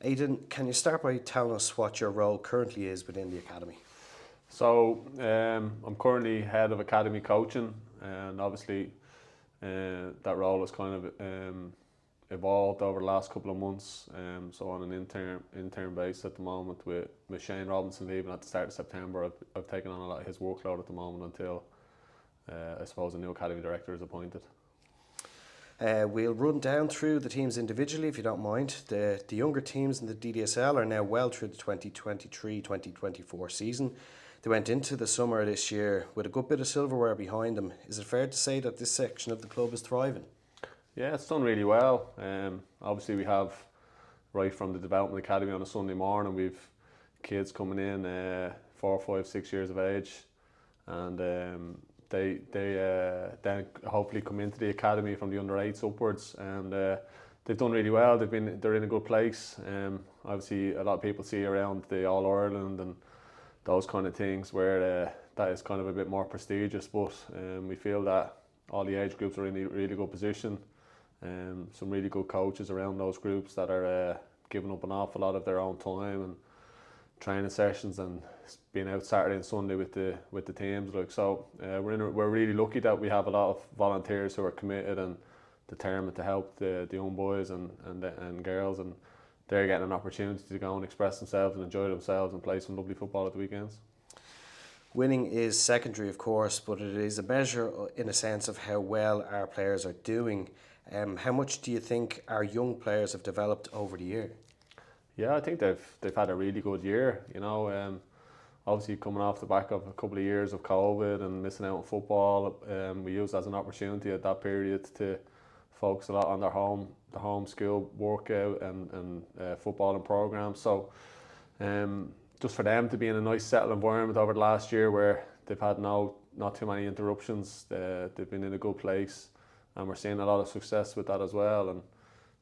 Aidan, can you start by telling us what your role currently is within the academy? So I'm currently head of academy coaching, and obviously that role has kind of evolved over the last couple of months. So on an intern base at the moment with Shane Robinson leaving at the start of September, I've taken on a lot of his workload at the moment until I suppose a new academy director is appointed. We'll run down through the teams individually if you don't mind. The younger teams in the DDSL are now well through the 2023-2024 season. They went into the summer this year with a good bit of silverware behind them. Is it fair to say that this section of the club is thriving? Yeah, it's done really well. Obviously we have right from the development academy on a Sunday morning, we've kids coming in 4, 5, 6 years of age, and they then hopefully come into the academy from the under 8s upwards, and they've done really well. They're in a good place. Obviously a lot of people see around the All Ireland and those kind of things where that is kind of a bit more prestigious, but we feel that all the age groups are in a really good position. Some really good coaches around those groups that are giving up an awful lot of their own time and training sessions and being out Saturday and Sunday with the teams. We're really lucky that we have a lot of volunteers who are committed and determined to help the young boys and girls, and they're getting an opportunity to go and express themselves and enjoy themselves and play some lovely football at the weekends. Winning is secondary, of course, but it is a measure in a sense of how well our players are doing. How much do you think our young players have developed over the year? Yeah, I think they've had a really good year. Obviously coming off the back of a couple of years of COVID and missing out on football, we used as an opportunity at that period to focus a lot on the home school workout and footballing programs. So just for them to be in a nice settled environment over the last year where they've had not too many interruptions, they've been in a good place, and we're seeing a lot of success with that as well.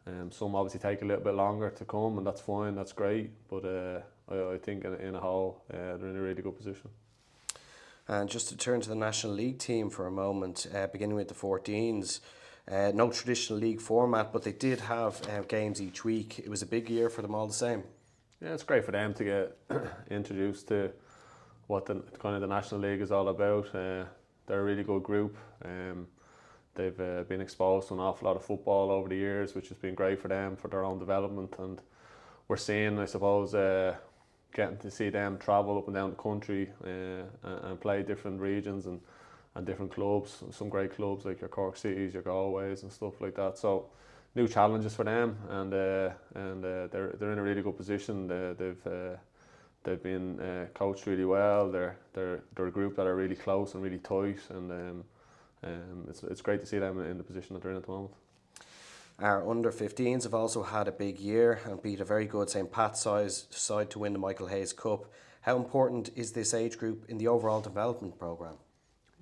And some obviously take a little bit longer to come, and that's fine, that's great. But I think in a whole, they're in a really good position. And just to turn to the National League team for a moment, beginning with the 14s, no traditional league format, but they did have games each week. It was a big year for them all the same. Yeah, it's great for them to get introduced to what the National League is all about. They're a really good group. They've been exposed to an awful lot of football over the years, which has been great for them, for their own development. And we're seeing, I suppose, getting to see them travel up and down the country and play different regions and different clubs. Some great clubs like your Cork Cities, your Galways and stuff like that. So new challenges for them, and they're in a really good position. They've been coached really well. They're a group that are really close and really tight, and it's great to see them in the position that they're in at the moment. Our under 15s have also had a big year and beat a very good St. Pat's side to win the Michael Hayes Cup. How important is this age group in the overall development programme?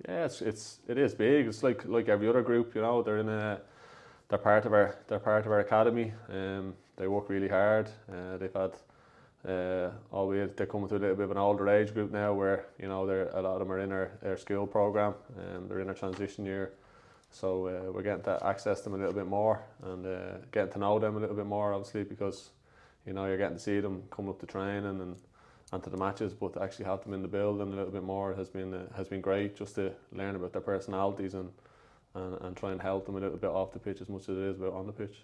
Yeah, it is big. It's like every other group, they're part of our academy. They work really hard. They've had albeit they're coming to a little bit of an older age group now, where a lot of them are in our skill programme, and they're in our transition year. So we're getting to access them a little bit more and getting to know them a little bit more, obviously, because you're getting to see them coming up to training and to the matches, but to actually have them in the building a little bit more has been great, just to learn about their personalities and try and help them a little bit off the pitch as much as it is about on the pitch.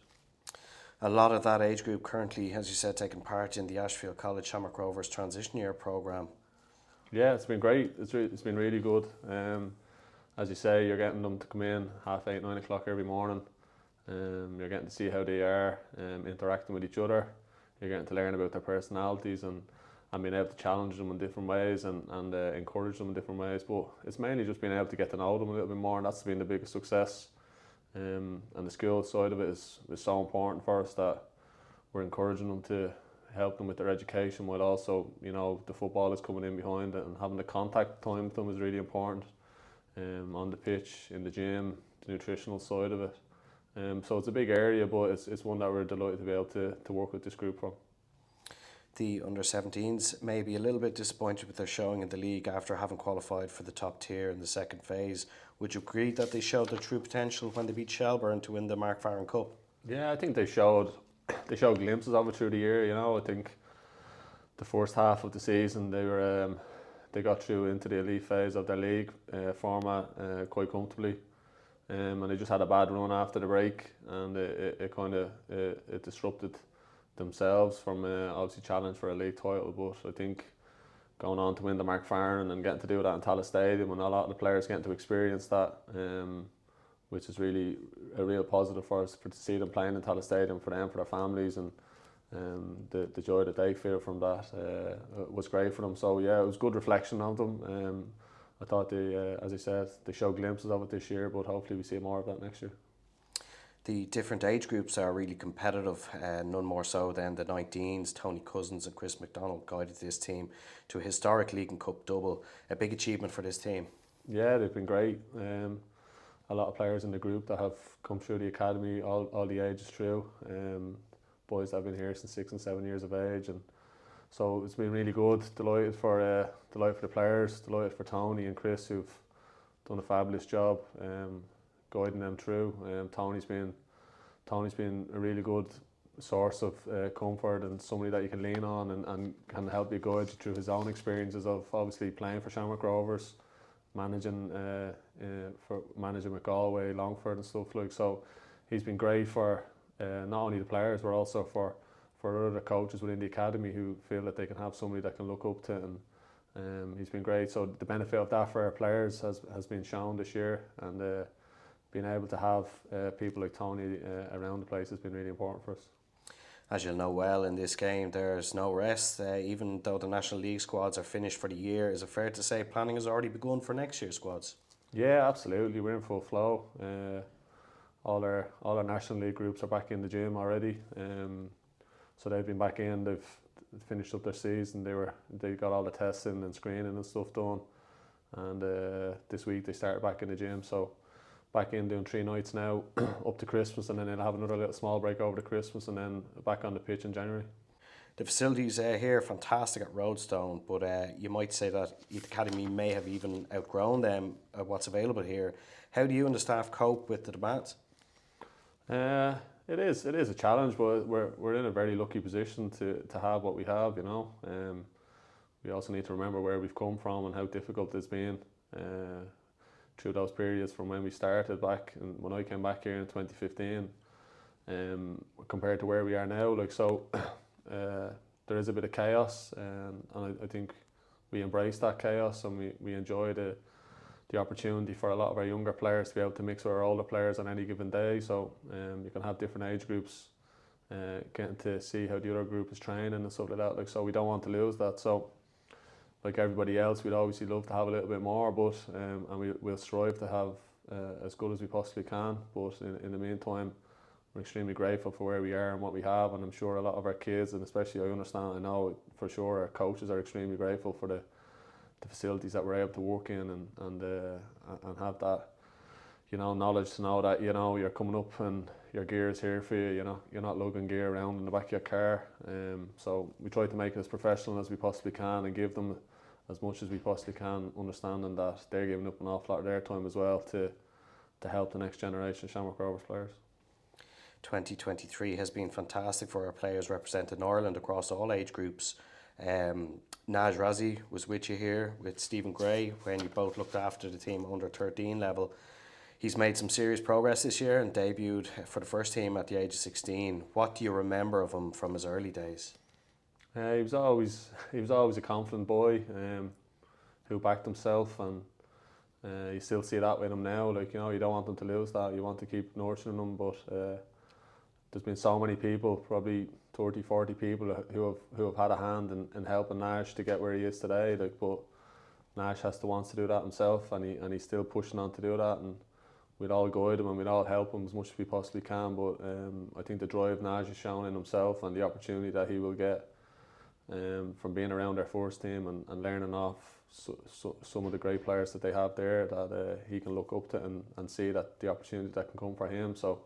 A lot of that age group currently, as you said, taking part in the Ashfield College Shamrock Rovers transition year programme. Yeah, it's been great. It's been really good. As you say, you're getting them to come in 8:30, 9 o'clock every morning. You're getting to see how they are interacting with each other. You're getting to learn about their personalities and being able to challenge them in different ways and encourage them in different ways. But it's mainly just being able to get to know them a little bit more, and that's been the biggest success. And the school side of it is so important for us, that we're encouraging them to help them with their education, while also the football is coming in behind it, and having the contact time with them is really important. On the pitch, in the gym, the nutritional side of it. So it's a big area, but it's one that we're delighted to be able to work with this group from. The under-17s may be a little bit disappointed with their showing in the league after having qualified for the top tier in the second phase. Would you agree that they showed their true potential when they beat Shelbourne to win the Mark Farren Cup? Yeah, I think they showed they showed glimpses of it through the year. You know, I think the first half of the season they got through into the elite phase of their league format quite comfortably, and they just had a bad run after the break, and it kind of it disrupted themselves from obviously challenge for a league title. But I think going on to win the Mark Farren and getting to do that in Tallaght Stadium, and a lot of the players getting to experience that, which is really a real positive for us, to see them playing in Tallaght Stadium, for them, for their families, and the joy that they feel from that was great for them. So yeah, it was good reflection of them. I thought they, as I said, they showed glimpses of it this year, but hopefully we see more of that next year. The different age groups are really competitive, none more so than the 19s. Tony Cousins and Chris McDonald guided this team to a historic League and Cup double, a big achievement for this team. Yeah, they've been great. A lot of players in the group that have come through the academy, all the ages through. Boys that have been here since 6 and 7 years of age, and so it's been really good. Delighted for the players, delighted for Tony and Chris, who've done a fabulous job guiding them through. Tony's been a really good source of comfort and somebody that you can lean on and can help you guide you through his own experiences of obviously playing for Shamrock Rovers, managing with Galway, Longford and stuff like. So he's been great for not only the players but also for other coaches within the academy who feel that they can have somebody that can look up to, and he's been great. So the benefit of that for our players has been shown this year, and being able to have people like Tony around the place has been really important for us. As you'll know well, in this game there's no rest. Even though the National League squads are finished for the year, is it fair to say planning has already begun for next year's squads? Yeah, absolutely. We're in full flow. All our National League groups are back in the gym already. So they've been back in. They've finished up their season. They got all the testing and screening and stuff done. And this week they started back in the gym. So back in doing 3 nights now up to Christmas, and then they'll have another little small break over the Christmas, and then back on the pitch in January. The facilities here are fantastic at Roadstone, but you might say that the academy may have even outgrown them, what's available here. How do you and the staff cope with the demands? It is a challenge, but we're in a very lucky position to have what we have, you know. We also need to remember where we've come from and how difficult it's been through those periods from when we started back, and when I came back here in 2015, compared to where we are now. Like, so there is a bit of chaos, and I think we embrace that chaos, and we enjoy the opportunity for a lot of our younger players to be able to mix with our older players on any given day. So you can have different age groups getting to see how the other group is training and stuff like that. Like, so we don't want to lose that. So like everybody else, we'd obviously love to have a little bit more, but and we'll strive to have as good as we possibly can. But in the meantime, we're extremely grateful for where we are and what we have, and I'm sure a lot of our kids, and especially I know for sure our coaches are extremely grateful for the facilities that we're able to work in, and have that, you know, knowledge to know that, you know, you're coming up and your gear is here for you. You know, you're not lugging gear around in the back of your car. So we try to make it as professional as we possibly can and give them as much as we possibly can, understanding that they're giving up an awful lot of their time as well to help the next generation of Shamrock Rovers players. 2023 has been fantastic for our players representing Ireland across all age groups. Naj Razi was with you here with Stephen Gray when you both looked after the team under 13 level. He's made some serious progress this year and debuted for the first team at the age of 16. What do you remember of him from his early days? He was always a confident boy who backed himself, and you still see that with him now. Like, you know, you don't want him to lose that. You want to keep nurturing him, but there's been so many people, probably 30, 40 people who have had a hand in helping Nash to get where he is today. Like, but Nash has to want to do that himself, and he's still pushing on to do that, and we'd all guide him and we'd all help him as much as we possibly can. But I think the drive Nash has shown in himself and the opportunity that he will get from being around their first team and learning off some of the great players that they have there, that he can look up to and see that the opportunity that can come for him. So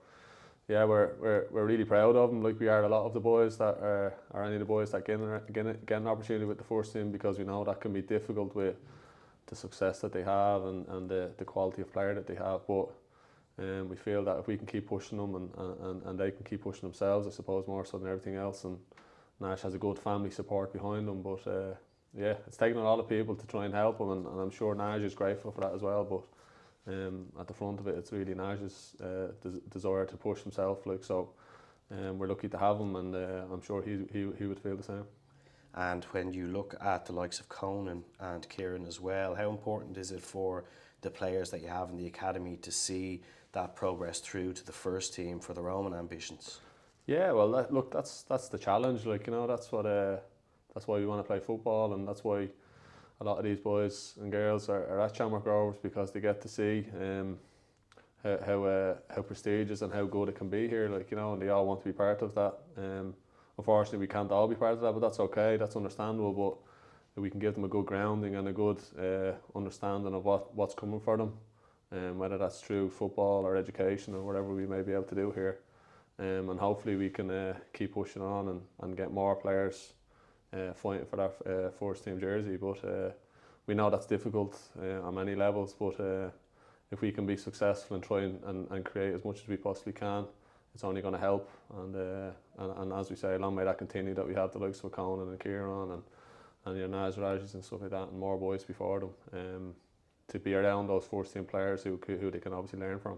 yeah, we're really proud of him, like we are a lot of the boys that are any of the boys that get an opportunity with the first team, because we know that can be difficult with the success that they have and the quality of player that they have. But We feel that if we can keep pushing them and they can keep pushing themselves, I suppose, more so than everything else. And Nash has a good family support behind him. But yeah, it's taken a lot of people to try and help him, and I'm sure Nash is grateful for that as well. But at the front of it, it's really Nash's desire to push himself. Like, so we're lucky to have him, and I'm sure he would feel the same. And when you look at the likes of Conan and Kieran as well, how important is it for the players that you have in the academy to see that progress through to the first team for their own ambitions? Yeah, well, look, that's the challenge. Like, you know, that's why we want to play football, and that's why a lot of these boys and girls are at Shamrock Rovers, because they get to see how prestigious and how good it can be here. Like, you know, and they all want to be part of that. Unfortunately, we can't all be part of that, but that's okay. That's understandable. But we can give them a good grounding and a good understanding of what's coming for them, whether that's through football or education or whatever we may be able to do here. And hopefully we can keep pushing on and get more players fighting for that first team jersey. But we know that's difficult on many levels. But if we can be successful and try and create as much as we possibly can, it's only going to help. And as we say, along may that continue, that we have the likes of Conan and Kieran and your Naz Rajis and stuff like that, and more boys before them, to be around those first team players who they can obviously learn from.